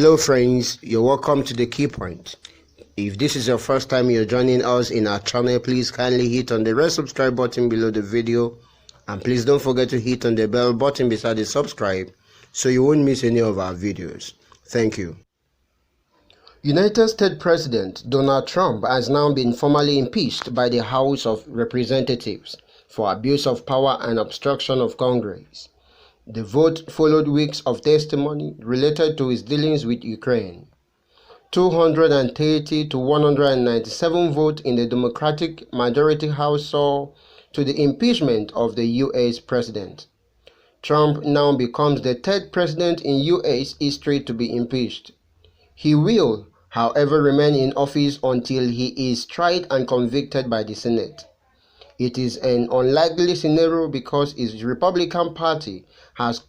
Hello friends, you're welcome to the Key Point. If this is your first time you're joining us in our channel, please kindly hit on the red subscribe button below the video, and please don't forget to hit on the bell button beside the subscribe so you won't miss any of our videos. Thank you. United States President Donald Trump has now been formally impeached by the House of Representatives for abuse of power and obstruction of Congress. The vote followed weeks of testimony related to his dealings with Ukraine. 230 to 197 votes in the Democratic majority House saw to the impeachment of the U.S. president. Trump now becomes the third president in U.S. history to be impeached. He will, however, remain in office until he is tried and convicted by the Senate. It is an unlikely scenario because his Republican Party has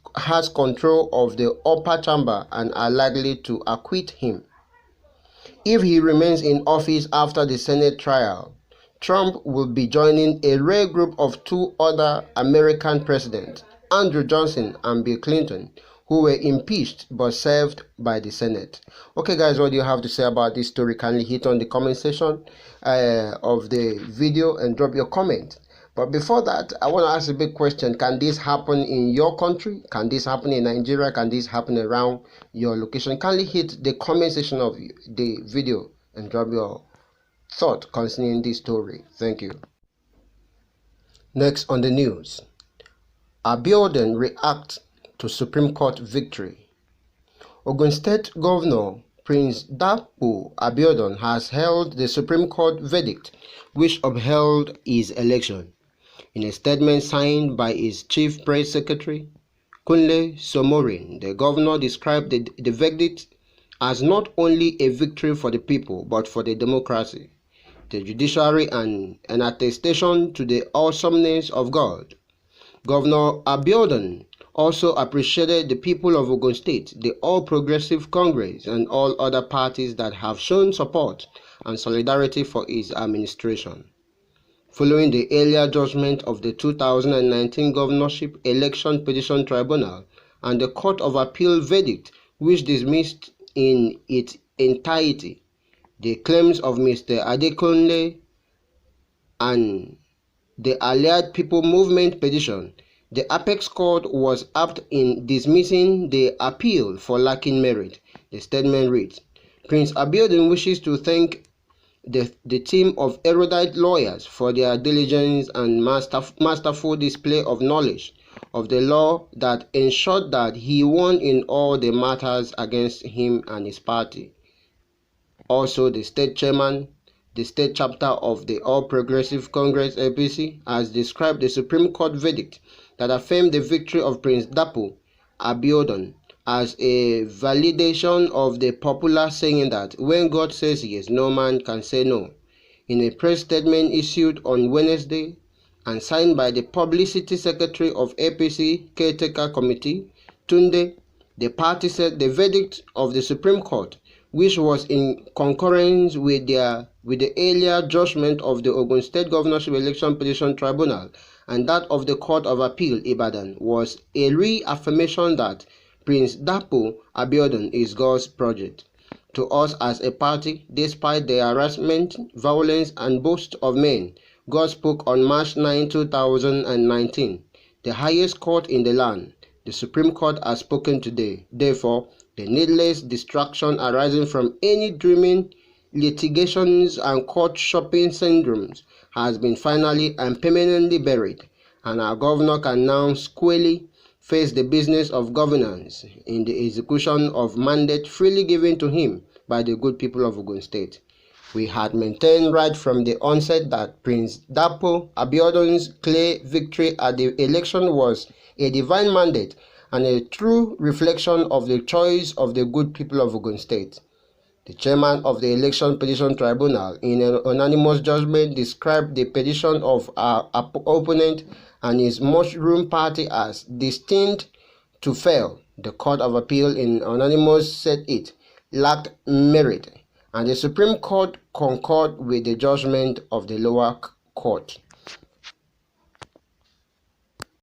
control of the upper chamber and are likely to acquit him. If he remains in office after the Senate trial, Trump will be joining a rare group of two other American presidents, Andrew Johnson and Bill Clinton, who were impeached but served by the Senate. Okay guys, what do you have to say about this story? Kindly hit on the comment section of the video and drop your comment. But before that, I want to ask a big question. Can this happen in your country? Can this happen in Nigeria? Can this happen around your location? Kindly hit the comment section of the video and drop your thought concerning this story. Thank you. Next on the news, Abiodun reacts to Supreme Court victory. Ogun State Governor Prince Dapo Abiodun has held the Supreme Court verdict which upheld his election. In a statement signed by his chief press secretary, Kunle Somorin, the governor described the verdict as not only a victory for the people but for the democracy, the judiciary, and an attestation to the awesomeness of God. Governor Abiodun also appreciated the people of Ogun State, the All Progressive Congress, and all other parties that have shown support and solidarity for his administration. Following the earlier judgment of the 2019 Governorship Election Petition Tribunal and the Court of Appeal verdict, which dismissed in its entirety the claims of Mr. Adekunle and the Allied People Movement petition, the Apex Court was apt in dismissing the appeal for lacking merit. The statement reads, Prince Abiodun wishes to thank the team of erudite lawyers for their diligence and masterful display of knowledge of the law that ensured that he won in all the matters against him and his party. Also, the state chairman, the state chapter of the All Progressive Congress APC, has described the Supreme Court verdict that affirmed the victory of Prince Dapo Abiodun as a validation of the popular saying that when God says yes, no man can say no. In a press statement issued on Wednesday and signed by the Publicity Secretary of APC Caretaker Committee, Tunde, the party said the verdict of the Supreme Court, which was in concurrence with the earlier judgment of the Ogun State Governorship Election Petition Tribunal and that of the Court of Appeal Ibadan, was a reaffirmation that Prince Dapo Abiodun is God's project. To us as a party, despite the harassment, violence, and boast of men, God spoke on March 9, 2019. The highest court in the land, the Supreme Court, has spoken today. Therefore, the needless distraction arising from any dreaming, litigations, and court shopping syndromes has been finally and permanently buried, and our governor can now squarely face the business of governance in the execution of mandate freely given to him by the good people of Ogun State. We had maintained right from the onset that Prince Dapo Abiodun's clear victory at the election was a divine mandate and a true reflection of the choice of the good people of Ogun State. The chairman of the Election Petition Tribunal, in an unanimous judgment, described the petition of our opponent and his mushroom party as destined to fail. The Court of Appeal, in unanimous, said it lacked merit, and the Supreme Court concurred with the judgment of the lower court.